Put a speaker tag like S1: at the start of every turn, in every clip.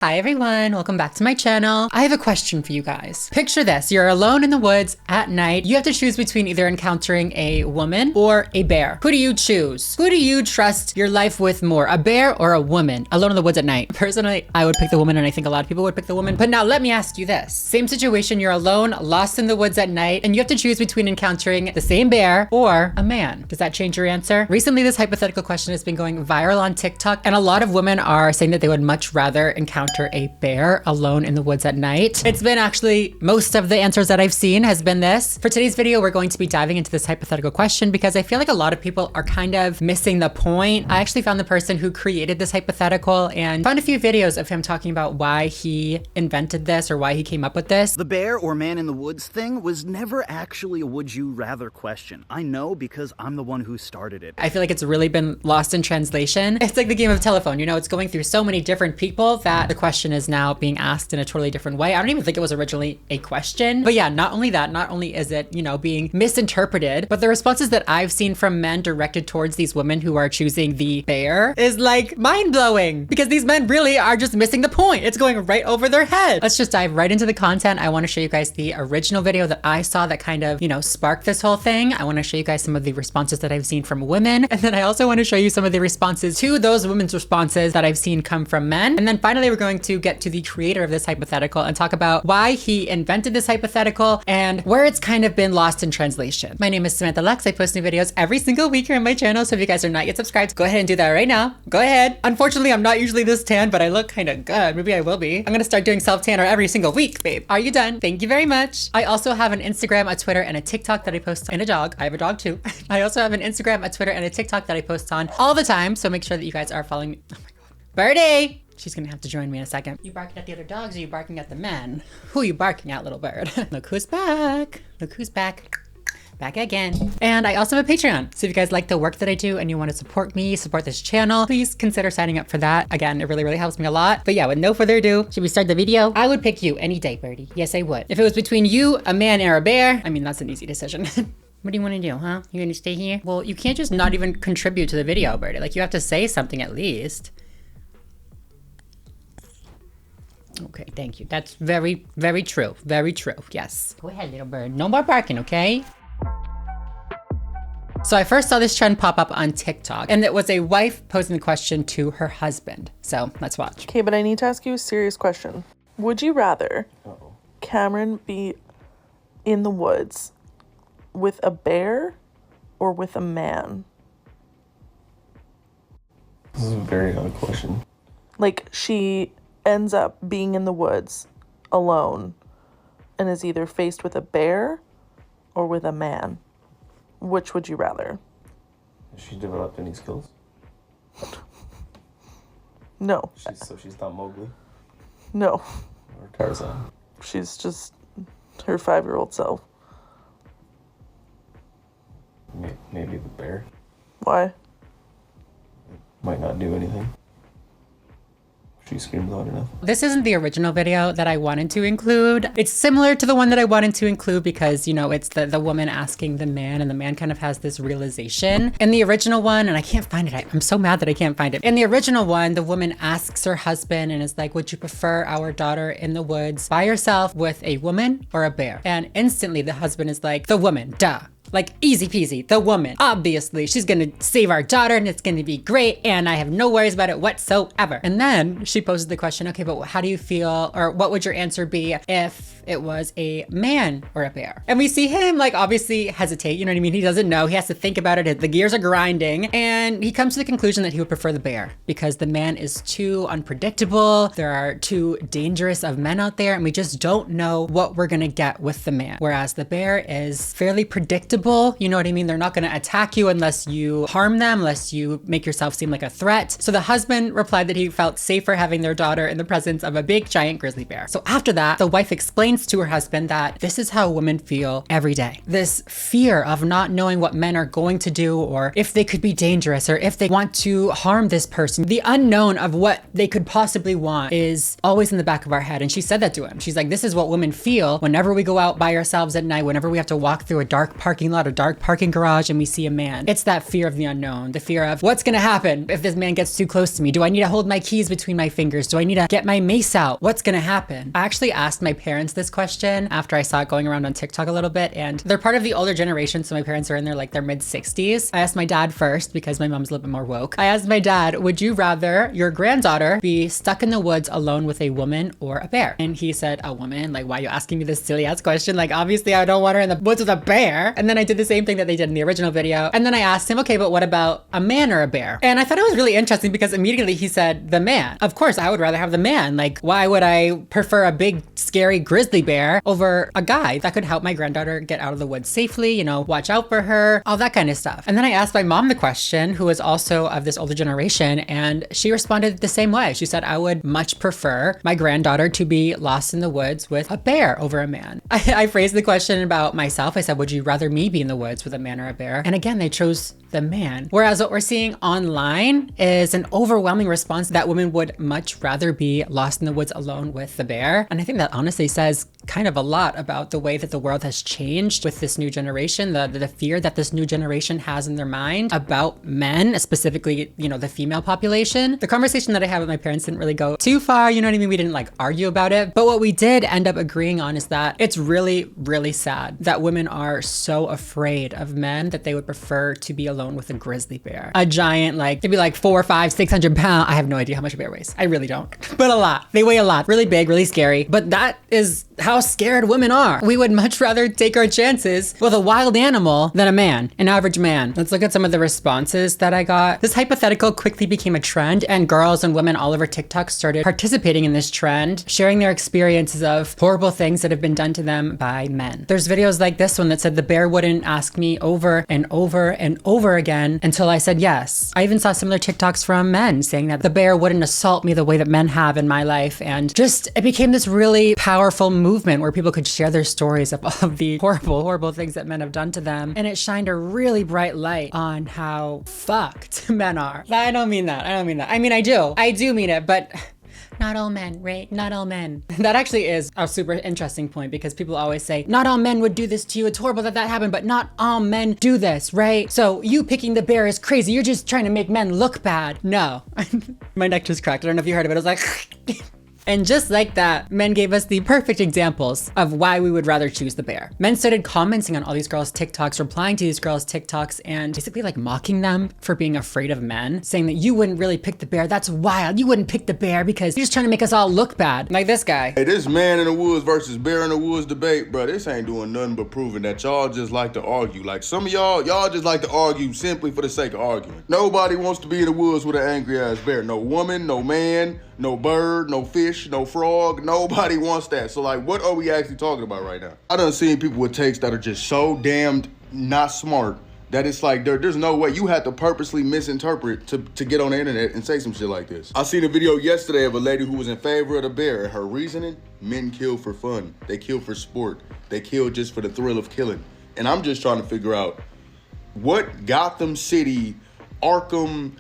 S1: Hi everyone, welcome back to my channel. I have a question for you guys. Picture this, you're alone in the woods at night. You have to choose between either encountering a woman or a bear. Who do you choose? Who do you trust your life with more, a bear or a woman? Alone in the woods at night. Personally, I would pick the woman, and I think a lot of people would pick the woman. But now let me ask you this. Same situation, you're alone, lost in the woods at night, and you have to choose between encountering the same bear or a man. Does that change your answer? Recently, this hypothetical question has been going viral on TikTok, and a lot of women are saying that they would much rather encounter a bear alone in the woods at night. It's been actually, most of the answers that I've seen has been this. For today's video, we're going to be diving into this hypothetical question because I feel like a lot of people are kind of missing the point. I actually found the person who created this hypothetical and found a few videos of him talking about why he invented this or why he came up with this.
S2: The bear or man in the woods thing was never actually a would you rather question. I know because I'm the one who started it.
S1: I feel like it's really been lost in translation. It's like the game of telephone, you know, it's going through so many different people that the question is now being asked in a totally different way. I don't even think it was originally a question. But yeah, not only that, not only is it, you know, being misinterpreted, but the responses that I've seen from men directed towards these women who are choosing the bear is like mind-blowing because these men really are just missing the point. It's going right over their head. Let's just dive right into the content. I want to show you guys the original video that I saw that kind of, you know, sparked this whole thing. I want to show you guys some of the responses that I've seen from women. And then I also want to show you some of the responses to those women's responses that I've seen come from men. And then finally, we're going to get to the creator of this hypothetical and talk about why he invented this hypothetical and where it's kind of been lost in translation. My name is Samantha. I post new videos every single week here on my channel. So if you guys are not yet subscribed, go ahead and do that right now. Go ahead. Unfortunately, I'm not usually this tan, but I look kind of good. Maybe I will be. I'm gonna start doing self-tanner every single week, babe. Are you done? Thank you very much. I also have an Instagram, a Twitter, and a TikTok that I post on, and a dog. I have a dog too. I also have an Instagram, a Twitter, and a TikTok that I post on all the time. So make sure that you guys are following me. Oh my God. Birdie! She's gonna have to join me in a second. You barking at the other dogs or you barking at the men? Who are you barking at, little bird? Look who's back. Look who's back. Back again. And I also have a Patreon. So if you guys like the work that I do and you want to support me, support this channel, please consider signing up for that. Again, it really, really helps me a lot. But yeah, with no further ado, should we start the video? I would pick you any day, Birdie. Yes, I would. If it was between you, a man, or a bear, I mean, that's an easy decision. What do you want to do, huh? You gonna stay here? Well, you can't just not even contribute to the video, Birdie. Like, you have to say something at least. Okay, thank you. That's very, very true. Very true. Yes. Go ahead, little bird. No more barking, okay? So I first saw this trend pop up on TikTok, and it was a wife posing the question to her husband. So let's watch.
S3: Okay, but I need to ask you a serious question. Would you rather Cameron be in the woods with a bear or with a man?
S4: This is a very odd question.
S3: Like, she ends up being in the woods alone and is either faced with a bear or with a man. Which would you rather?
S4: Has she developed any skills?
S3: No.
S4: So she's not Mowgli
S3: No.
S4: or Tarzan.
S3: She's just her 5-year-old self.
S4: Maybe the bear.
S3: Why?
S4: Might not do anything. She screams loud enough.
S1: This isn't the original video that I wanted to include. It's similar to the one that I wanted to include because, you know, it's the woman asking the man, and the man kind of has this realization. In the original one, and I can't find it. I'm so mad that I can't find it. In the original one, the woman asks her husband and is like, would you prefer our daughter in the woods by herself with a woman or a bear? And instantly the husband is like, the woman, duh. Like, easy peasy, the woman. Obviously, she's gonna save our daughter and it's gonna be great and I have no worries about it whatsoever. And then she poses the question, okay, but how do you feel, or what would your answer be if it was a man or a bear? And we see him, like, obviously hesitate, you know what I mean? He doesn't know, he has to think about it, the gears are grinding, and he comes to the conclusion that he would prefer the bear because the man is too unpredictable, there are too dangerous of men out there, and we just don't know what we're gonna get with the man. Whereas the bear is fairly predictable, you know what I mean? They're not gonna attack you unless you harm them, unless you make yourself seem like a threat. So the husband replied that he felt safer having their daughter in the presence of a big giant grizzly bear. So after that, the wife explains convinced to her husband that this is how women feel every day. This fear of not knowing what men are going to do, or if they could be dangerous, or if they want to harm this person. The unknown of what they could possibly want is always in the back of our head. And she said that to him. She's like, this is what women feel whenever we go out by ourselves at night, whenever we have to walk through a dark parking lot, a dark parking garage, and we see a man. It's that fear of the unknown, the fear of what's gonna happen if this man gets too close to me. Do I need to hold my keys between my fingers? Do I need to get my mace out? What's gonna happen? I actually asked my parents this question after I saw it going around on TikTok a little bit, and they're part of the older generation, so my parents are in their mid 60s. I asked my dad first because my mom's a little bit more woke. I asked my dad, would you rather your granddaughter be stuck in the woods alone with a woman or a bear? And he said, a woman? Like, why are you asking me this silly ass question? Like, obviously I don't want her in the woods with a bear. And then I did the same thing that they did in the original video. And then I asked him, okay, but what about a man or a bear? And I thought it was really interesting because immediately he said the man. Of course, I would rather have the man. Like, why would I prefer a big, scary grizzly bear over a guy that could help my granddaughter get out of the woods safely, you know, watch out for her, all that kind of stuff. And then I asked my mom the question, who is also of this older generation, and she responded the same way. She said, I would much prefer my granddaughter to be lost in the woods with a bear over a man. I phrased the question about myself. I said, would you rather me be in the woods with a man or a bear? And again, they chose the man. Whereas what we're seeing online is an overwhelming response that women would much rather be lost in the woods alone with the bear. And I think that honestly says kind of a lot about the way that the world has changed with this new generation, the fear that this new generation has in their mind about men, specifically, you know, the female population. The conversation that I had with my parents didn't really go too far, you know what I mean? We didn't like argue about it. But what we did end up agreeing on is that it's really, really sad that women are so afraid of men that they would prefer to be alone with a grizzly bear. A giant, like, they'd be like 400, 500, 600 pounds. I have no idea how much a bear weighs. I really don't. But a lot. They weigh a lot. Really big, really scary. But that is how scared women are. We would much rather take our chances with a wild animal than a man, an average man. Let's look at some of the responses that I got. This hypothetical quickly became a trend, and girls and women all over TikTok started participating in this trend, sharing their experiences of horrible things that have been done to them by men. There's videos like this one that said the bear wouldn't ask me over and over and over again until I said yes. I even saw similar TikToks from men saying that the bear wouldn't assault me the way that men have in my life. And just, it became this really powerful movement where people could share their stories of all of the horrible, horrible things that men have done to them. And it shined a really bright light on how fucked men are. I don't mean that. I mean, I do mean it, but not all men, right? Not all men. That actually is a super interesting point because people always say, not all men would do this to you. It's horrible that that happened, but not all men do this, right? So you picking the bear is crazy. You're just trying to make men look bad. No. My neck just cracked. I don't know if you heard of it. I was like... And just like that, men gave us the perfect examples of why we would rather choose the bear. Men started commenting on all these girls' TikToks, replying to these girls' TikToks, and basically like mocking them for being afraid of men, saying that you wouldn't really pick the bear. That's wild. You wouldn't pick the bear because you're just trying to make us all look bad. Like this guy.
S5: Hey, this man in the woods versus bear in the woods debate, bro, this ain't doing nothing but proving that y'all just like to argue. Like some of y'all just like to argue simply for the sake of arguing. Nobody wants to be in the woods with an angry ass bear. No woman, no man, no bird, no fish, no frog. Nobody wants that. So like, what are we actually talking about right now? I done seen people with takes that are just so damned not smart that it's like there's no way. You had to purposely misinterpret to get on the internet and say some shit like this. I seen a video yesterday of a lady who was in favor of the bear. Her reasoning, men kill for fun. They kill for sport. They kill just for the thrill of killing. And I'm just trying to figure out what Gotham City, Arkham,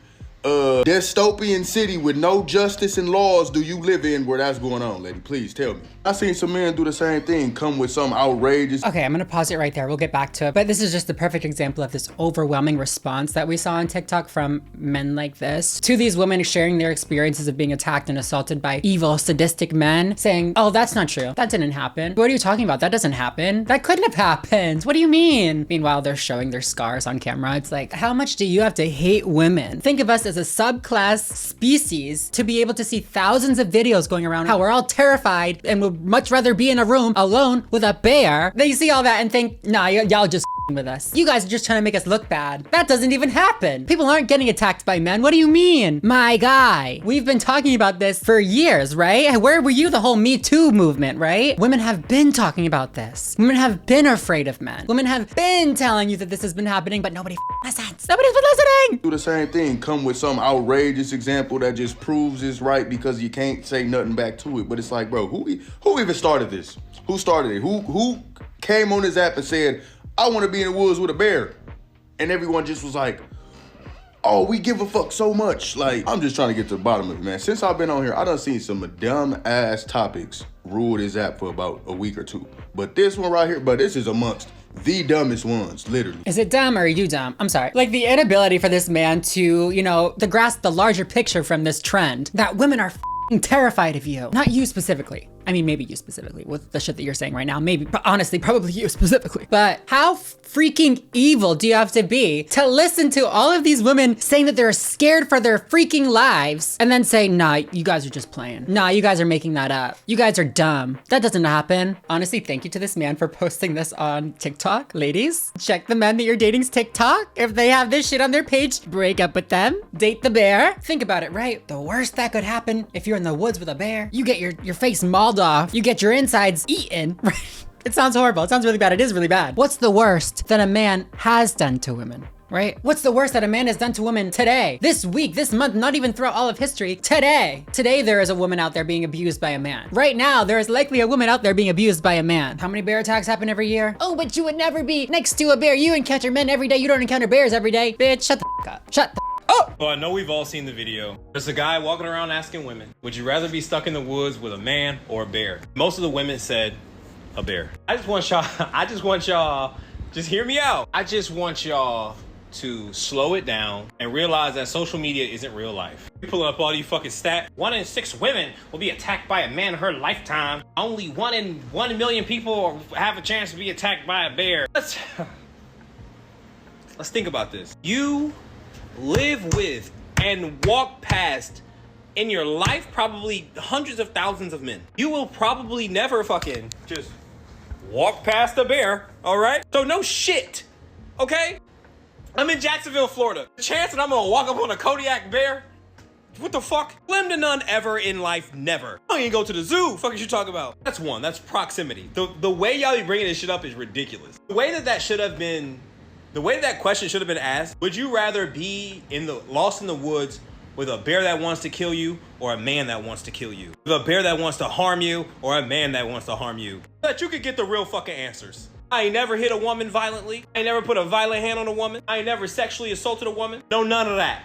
S5: dystopian city with no justice and laws do you live in where that's going on, lady? Please tell me. I seen some men do the same thing, come with some outrageous...
S1: Okay, I'm gonna pause it right there. We'll get back to it. But this is just the perfect example of this overwhelming response that we saw on TikTok from men like this to these women sharing their experiences of being attacked and assaulted by evil, sadistic men, saying, oh, that's not true. That didn't happen. What are you talking about? That doesn't happen. That couldn't have happened. What do you mean? Meanwhile, they're showing their scars on camera. It's like, how much do you have to hate women? Think of us as a subclass species to be able to see thousands of videos going around how we're all terrified and would much rather be in a room alone with a bear. Then you see all that and think, nah, y'all just with us. You guys are just trying to make us look bad. That doesn't even happen. People aren't getting attacked by men. What do you mean? My guy. We've been talking about this for years, right? Where were you the whole Me Too movement, right? Women have been talking about this. Women have been afraid of men. Women have been telling you that this has been happening, but nobody listens. Nobody's been listening.
S5: Do the same thing. Come with some outrageous example that just proves it's right because you can't say nothing back to it. But it's like, bro, who even started this? Who started it? Who came on this app and said, I want to be in the woods with a bear? And everyone just was like, oh, we give a fuck so much. Like, I'm just trying to get to the bottom of it, man. Since I've been on here, I done seen some dumb ass topics rule this app for about a week or two. But this one right here, this is amongst the dumbest ones, literally.
S1: Is it dumb or are you dumb? I'm sorry. Like the inability for this man to, to grasp the larger picture from this trend that women are terrified of you. Not you specifically. I mean, maybe you specifically with the shit that you're saying right now. Maybe, but honestly, probably you specifically. But how freaking evil do you have to be to listen to all of these women saying that they're scared for their freaking lives and then say, nah, you guys are just playing. Nah, you guys are making that up. You guys are dumb. That doesn't happen. Honestly, thank you to this man for posting this on TikTok. Ladies, check the men that you're dating's TikTok. If they have this shit on their page, break up with them. Date the bear. Think about it, right? The worst that could happen if you're in the woods with a bear, you get your face mauled off, you get your insides eaten, right? It sounds horrible. It sounds really bad. It is really bad. What's the worst that a man has done to women, right? What's the worst that a man has done to women today, this week, this month, not even throughout all of history? Today there is a woman out there being abused by a man. Right now, there is likely a woman out there being abused by a man. How many bear attacks happen every year? Oh, but you would never be next to a bear. You encounter men every day. You don't encounter bears every day. Bitch, shut the up. Shut the Oh!
S6: Well, I know we've all seen the video. There's a guy walking around asking women, would you rather be stuck in the woods with a man or a bear? Most of the women said a bear. I just want y'all, just hear me out. I just want y'all to slow it down and realize that social media isn't real life. You pull up all these fucking stats. 1 in 6 women will be attacked by a man in her lifetime. Only 1 in 1 million people have a chance to be attacked by a bear. Let's think about this. You live with and walk past in your life probably hundreds of thousands of men. You will probably never fucking just walk past a bear, all right? So no shit, okay? I'm in Jacksonville, Florida. The chance that I'm gonna walk up on a Kodiak bear, what the fuck? Slim to none ever in life, never. I don't even go to the zoo, fuck is you talking about? That's one, that's proximity. The way y'all be bringing this shit up is ridiculous. The way that question should have been asked, would you rather be lost in the woods with a bear that wants to kill you or a man that wants to kill you? With a bear that wants to harm you or a man that wants to harm you? So that you could get the real fucking answers. I ain't never hit a woman violently. I ain't never put a violent hand on a woman. I ain't never sexually assaulted a woman. No, none of that.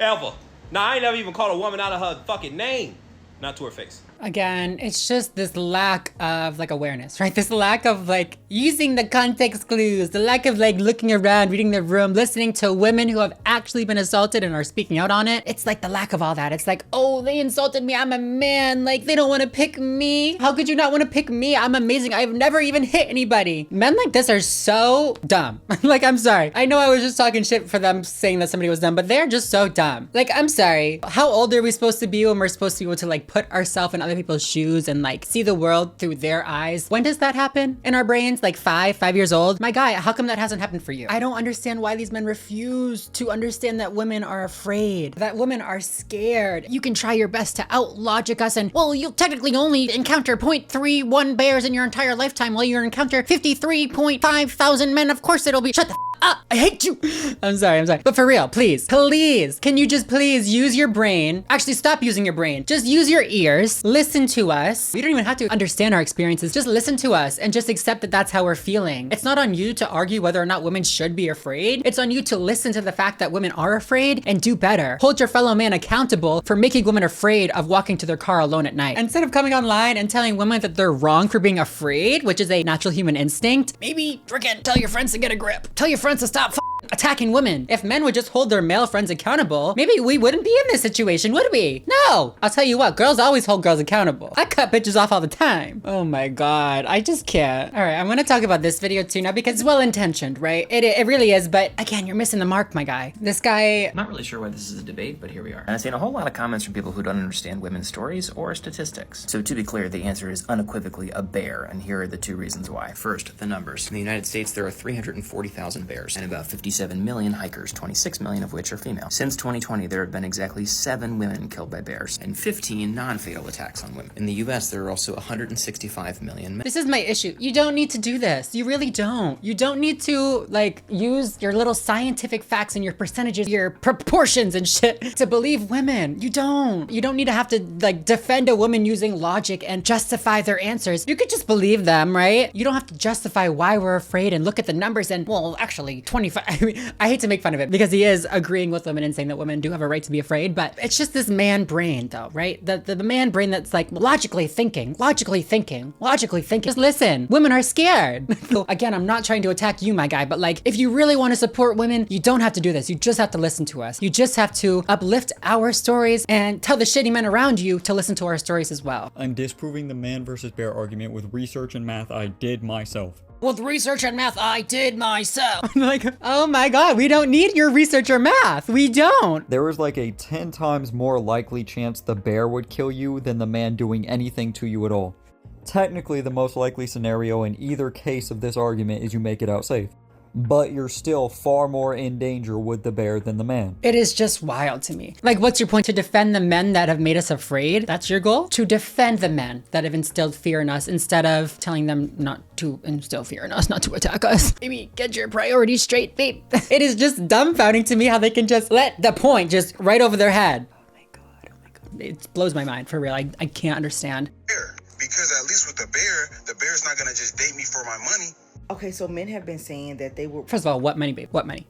S6: Ever. Nah, I ain't never even called a woman out of her fucking name. Not to her face.
S1: Again, it's just this lack of awareness, right? This lack of using the context clues, the lack of looking around, reading the room, listening to women who have actually been assaulted and are speaking out on it. It's the lack of all that. It's oh, they insulted me. I'm a man. They don't want to pick me. How could you not want to pick me? I'm amazing. I've never even hit anybody. Men like this are so dumb. I'm sorry. I know I was just talking shit for them saying that somebody was dumb, but they're just so dumb. I'm sorry. How old are we supposed to be when we're supposed to be able to put ourselves in other people's shoes and see the world through their eyes? When does that happen in our brains? 5 years old? My guy, how come that hasn't happened for you? I don't understand why these men refuse to understand that women are afraid, that women are scared. You can try your best to out-logic us and, well, you'll technically only encounter 0.31 bears in your entire lifetime while you encounter 53.5 thousand men. Of course it'll be, shut the up, I hate you. I'm sorry. But for real, please, can you just please use your brain? Actually, stop using your brain. Just use your ears, listen to us. We don't even have to understand our experiences. Just listen to us and just accept that that's how we're feeling. It's not on you to argue whether or not women should be afraid. It's on you to listen to the fact that women are afraid and do better. Hold your fellow man accountable for making women afraid of walking to their car alone at night. Instead of coming online and telling women that they're wrong for being afraid, which is a natural human instinct, maybe freaking tell your friends to get a grip. Tell your friends to stop attacking women. If men would just hold their male friends accountable, maybe we wouldn't be in this situation, would we? No. I'll tell you what, girls always hold girls accountable. I cut bitches off all the time. Oh my God, I just can't. All right, I'm gonna talk about this video too now because it's well-intentioned, right? It really is, but again, you're missing the mark, my guy. This guy...
S7: I'm not really sure why this is a debate, but here we are. And I've seen a whole lot of comments from people who don't understand women's stories or statistics. So to be clear, the answer is unequivocally a bear, and here are the two reasons why. First, the numbers. In the United States, there are 340,000 bears and about 57 million hikers, 26 million of which are female. Since 2020, there have been exactly 7 women killed by bears and 15 non-fatal attacks on women. In the US, there are also 165 million men.
S1: This is my issue. You don't need to do this. You really don't. You don't need to, like, use your little scientific facts and your percentages, your proportions and shit to believe women. You don't. You don't need to have to, like, defend a woman using logic and justify their answers. You could just believe them, right? You don't have to justify why we're afraid and look at the numbers and, well, actually, 25. I mean, I hate to make fun of it because he is agreeing with women and saying that women do have a right to be afraid, but it's just this man brain, though, right? The man brain that's like logically thinking. Just listen. Women are scared. So again, I'm not trying to attack you, my guy, but like, if you really want to support women, you don't have to do this. You just have to listen to us. You just have to uplift our stories and tell the shitty men around you to listen to our stories as well.
S8: I'm disproving the man versus bear argument with research and math I did myself.
S1: With research and math, I did myself. I'm like, oh my God, we don't need your research or math. We don't.
S9: There is like a 10 times more likely chance the bear would kill you than the man doing anything to you at all. Technically, the most likely scenario in either case of this argument is you make it out safe. But you're still far more in danger with the bear than the man.
S1: It is just wild to me. Like, what's your point? To defend the men that have made us afraid? That's your goal? To defend the men that have instilled fear in us instead of telling them not to instill fear in us, not to attack us. Baby, get your priorities straight, babe. It is just dumbfounding to me how they can just let the point just right over their head. Oh my God. It blows my mind, for real. I can't understand.
S10: Because at least with the bear's not gonna just date me for my money. Okay, so men have been saying that they would...
S1: First of all, what money, babe? What money?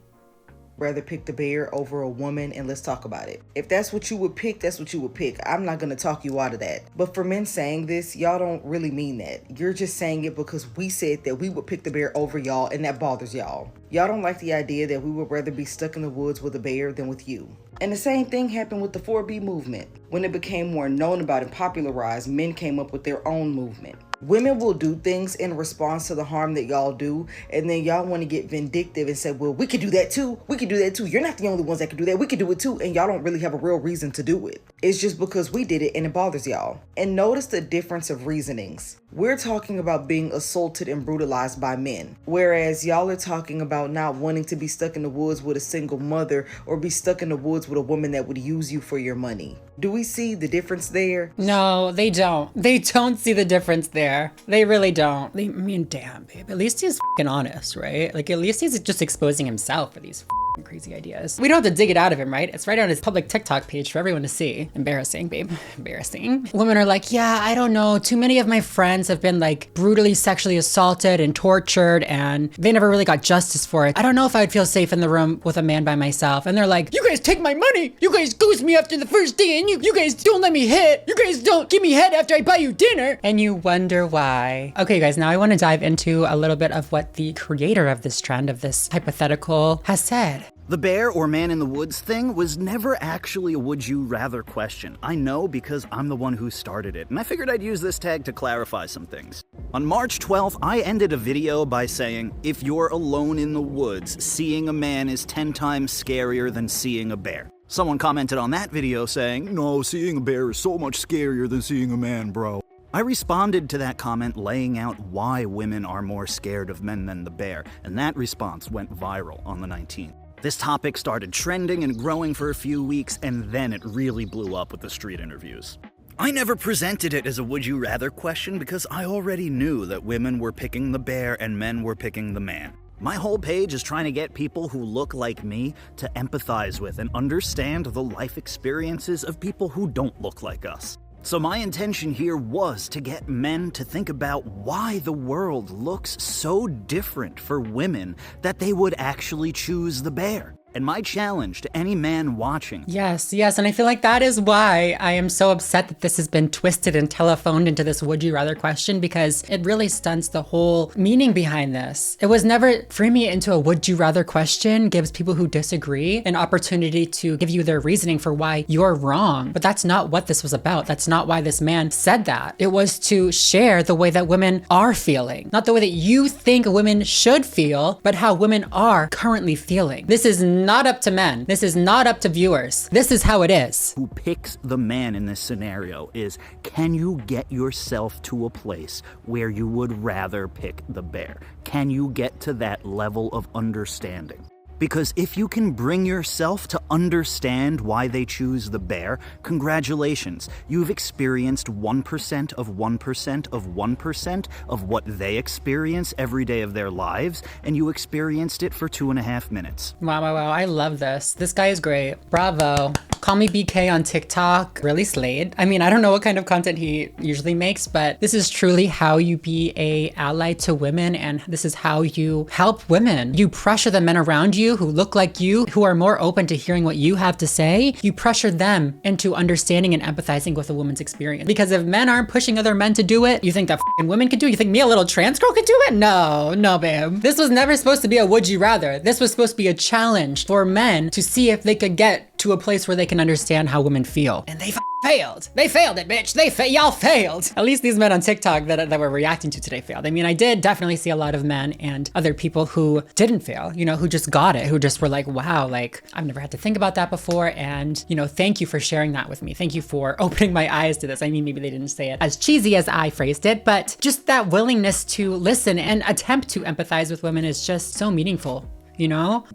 S10: Rather pick the bear over a woman, and let's talk about it. If that's what you would pick, that's what you would pick. I'm not gonna talk you out of that. But for men saying this, y'all don't really mean that. You're just saying it because we said that we would pick the bear over y'all, and that bothers y'all. Y'all don't like the idea that we would rather be stuck in the woods with a bear than with you. And the same thing happened with the 4B movement. When it became more known about and popularized, men came up with their own movement. Women will do things in response to the harm that y'all do, and then y'all want to get vindictive and say, well, we could do that too. We could do that too. You're not the only ones that could do that. We could do it too. And y'all don't really have a real reason to do it. It's just because we did it and it bothers y'all. And notice the difference of reasonings. We're talking about being assaulted and brutalized by men, whereas y'all are talking about not wanting to be stuck in the woods with a single mother or be stuck in the woods with a woman that would use you for your money. Do we see the difference there?
S1: No, they don't. They don't see the difference there. They really don't. I mean, damn, babe. At least he's fucking honest, right? Like, at least he's just exposing himself for these crazy ideas. We don't have to dig it out of him, right? It's right on his public TikTok page for everyone to see. Embarrassing, babe. Embarrassing. Women are like, yeah, I don't know. Too many of my friends have been like brutally sexually assaulted and tortured and they never really got justice for it. I don't know if I would feel safe in the room with a man by myself. And they're like, you guys take my money. You guys ghost me after the first day and you guys don't let me hit. You guys don't give me head after I buy you dinner. And you wonder why. Okay, guys, now I want to dive into a little bit of what the creator of this trend, of this hypothetical, has said.
S2: The bear or man in the woods thing was never actually a would you rather question. I know because I'm the one who started it, and I figured I'd use this tag to clarify some things. On March 12th, I ended a video by saying, if you're alone in the woods, seeing a man is 10 times scarier than seeing a bear. Someone commented on that video saying, no, seeing a bear is so much scarier than seeing a man, bro. I responded to that comment laying out why women are more scared of men than the bear, and that response went viral on the 19th. This topic started trending and growing for a few weeks, and then it really blew up with the street interviews. I never presented it as a would you rather question because I already knew that women were picking the bear and men were picking the man. My whole page is trying to get people who look like me to empathize with and understand the life experiences of people who don't look like us. So my intention here was to get men to think about why the world looks so different for women that they would actually choose the bear. And my challenge to any man watching.
S1: Yes, and I feel like that is why I am so upset that this has been twisted and telephoned into this would you rather question, because it really stunts the whole meaning behind this. It was never, framing it into a would you rather question gives people who disagree an opportunity to give you their reasoning for why you're wrong. But that's not what this was about. That's not why this man said that. It was to share the way that women are feeling. Not the way that you think women should feel, but how women are currently feeling. This is not up to men. This is not up to viewers. This is how it is.
S2: Who picks the man in this scenario is, can you get yourself to a place where you would rather pick the bear? Can you get to that level of understanding? Because if you can bring yourself to understand why they choose the bear, congratulations. You've experienced 1% of 1% of 1% of what they experience every day of their lives, and you experienced it for 2.5 minutes.
S1: Wow. I love this. This guy is great. Bravo. Call me BK on TikTok. Really slayed. I mean, I don't know what kind of content he usually makes, but this is truly how you be a ally to women, and this is how you help women. You pressure the men around you who look like you, who are more open to hearing what you have to say. You pressure them into understanding and empathizing with a woman's experience. Because if men aren't pushing other men to do it, you think that f***ing women can do it? You think me, a little trans girl, could do it? No, babe. This was never supposed to be a would you rather. This was supposed to be a challenge for men to see if they could get to a place where they can understand how women feel. And they failed. They failed it, bitch. Y'all failed. At least these men on TikTok that we're reacting to today failed. I mean, I did definitely see a lot of men and other people who didn't fail, who just got it, who just were like, wow, like, I've never had to think about that before. And, thank you for sharing that with me. Thank you for opening my eyes to this. I mean, maybe they didn't say it as cheesy as I phrased it, but just that willingness to listen and attempt to empathize with women is just so meaningful.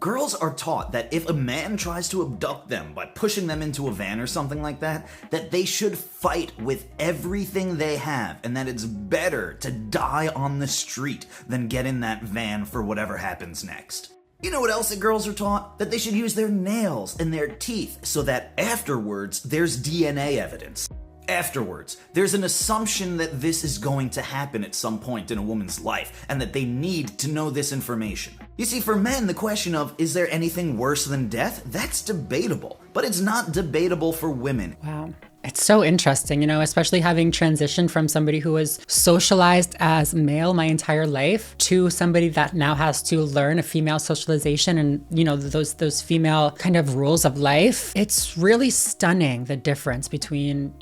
S11: Girls are taught that if a man tries to abduct them by pushing them into a van or something like that they should fight with everything they have, and that it's better to die on the street than get in that van for whatever happens next. You know what else that girls are taught? That they should use their nails and their teeth so that afterwards there's DNA evidence. Afterwards, there's an assumption that this is going to happen at some point in a woman's life, and that they need to know this information. You see, for men, the question of, is there anything worse than death? That's debatable, but it's not debatable for women.
S1: Wow. It's so interesting, especially having transitioned from somebody who was socialized as male my entire life to somebody that now has to learn a female socialization and, those female kind of rules of life. It's really stunning, the difference between,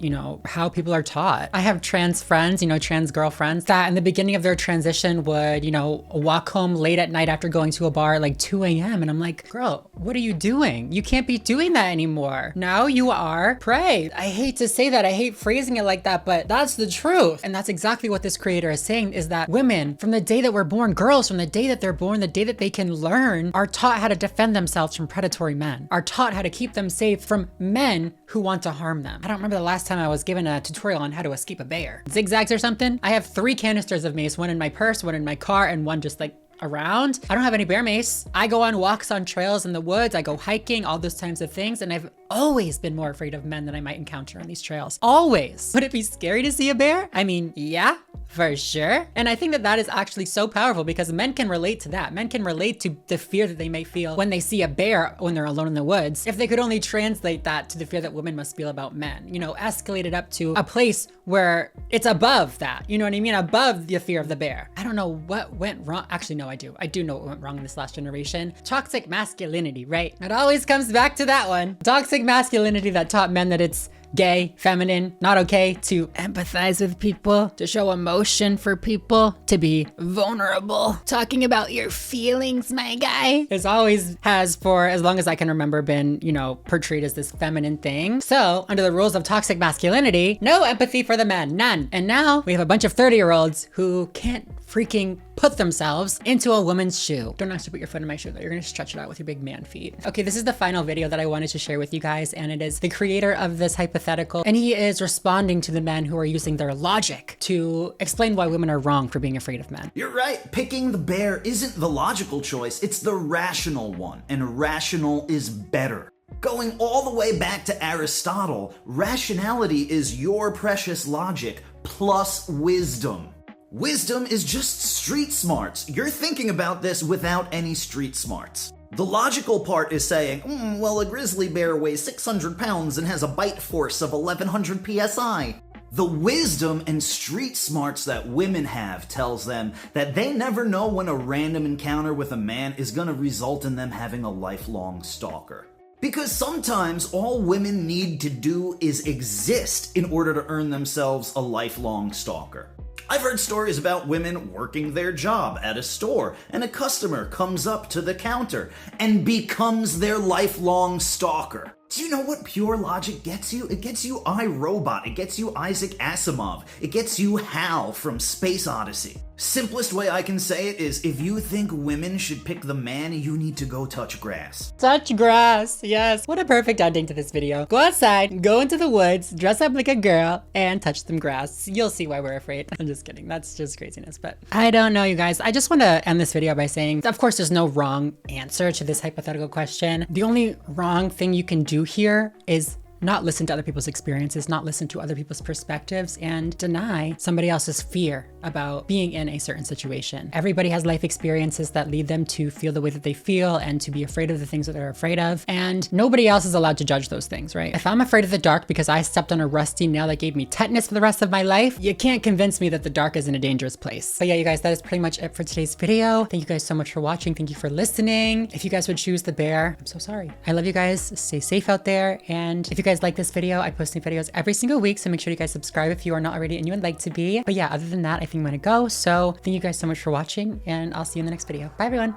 S1: how people are taught. I have trans friends, trans girlfriends that in the beginning of their transition would, walk home late at night after going to a bar at like 2 a.m. And I'm like, girl, what are you doing? You can't be doing that anymore. Now you are prey. I hate to say that. I hate phrasing it like that, but that's the truth. And that's exactly what this creator is saying, is that women, from the day that we're born, girls, from the day that they're born, the day that they can learn, are taught how to defend themselves from predatory men, are taught how to keep them safe from men who want to harm them. I don't remember the last time I was given a tutorial on how to escape a bear. Zigzags or something? I have 3 canisters of mace, one in my purse, one in my car, and one just like around. I don't have any bear mace. I go on walks on trails in the woods. I go hiking, all those types of things. And I've always been more afraid of men than I might encounter on these trails. Always. Would it be scary to see a bear? I mean, yeah, for sure. And I think that that is actually so powerful because men can relate to that. Men can relate to the fear that they may feel when they see a bear when they're alone in the woods. If they could only translate that to the fear that women must feel about men, escalate it up to a place where it's above that, you know what I mean? Above the fear of the bear. I don't know what went wrong. Actually, no, I do. I do know what went wrong in this last generation. Toxic masculinity, right? It always comes back to that one. Toxic masculinity that taught men that it's gay, feminine, not okay to empathize with people, to show emotion for people, to be vulnerable. Talking about your feelings, my guy, is always has, for as long as I can remember, been, portrayed as this feminine thing. So under the rules of toxic masculinity, no empathy for the men, none. And now we have a bunch of 30-year-olds who can't freaking put themselves into a woman's shoe. Don't actually put your foot in my shoe though. You're gonna stretch it out with your big man feet. Okay, this is the final video that I wanted to share with you guys, and it is the creator of this hypothetical, and he is responding to the men who are using their logic to explain why women are wrong for being afraid of men.
S11: You're right. Picking the bear isn't the logical choice. It's the rational one, and rational is better. Going all the way back to Aristotle, rationality is your precious logic plus wisdom. Wisdom is just street smarts. You're thinking about this without any street smarts. The logical part is saying, well, a grizzly bear weighs 600 pounds and has a bite force of 1100 psi. The wisdom and street smarts that women have tells them that they never know when a random encounter with a man is gonna result in them having a lifelong stalker. Because sometimes all women need to do is exist in order to earn themselves a lifelong stalker. I've heard stories about women working their job at a store, and a customer comes up to the counter and becomes their lifelong stalker. Do you know what pure logic gets you? It gets you iRobot, it gets you Isaac Asimov, it gets you Hal from Space Odyssey. Simplest way I can say it is, if you think women should pick the man, you need to go touch grass.
S1: Touch grass, yes. What a perfect ending to this video. Go outside, go into the woods, dress up like a girl, and touch some grass. You'll see why we're afraid. I'm just kidding. That's just craziness, but I don't know, you guys. I just want to end this video by saying, of course, there's no wrong answer to this hypothetical question. The only wrong thing you can do here is not listen to other people's experiences, not listen to other people's perspectives, and deny somebody else's fear about being in a certain situation. Everybody has life experiences that lead them to feel the way that they feel and to be afraid of the things that they're afraid of, and nobody else is allowed to judge those things, right? If I'm afraid of the dark because I stepped on a rusty nail that gave me tetanus for the rest of my life, you can't convince me that the dark isn't a dangerous place. But yeah, you guys, that is pretty much it for today's video. Thank you guys so much for watching. Thank you for listening. If you guys would choose the bear, I'm so sorry. I love you guys. Stay safe out there, and if you guys like this video, I post new videos every single week, so make sure you guys subscribe if you are not already and you would like to be. But yeah, other than that, I think I'm gonna go. So thank you guys so much for watching, and I'll see you in the next video. Bye everyone.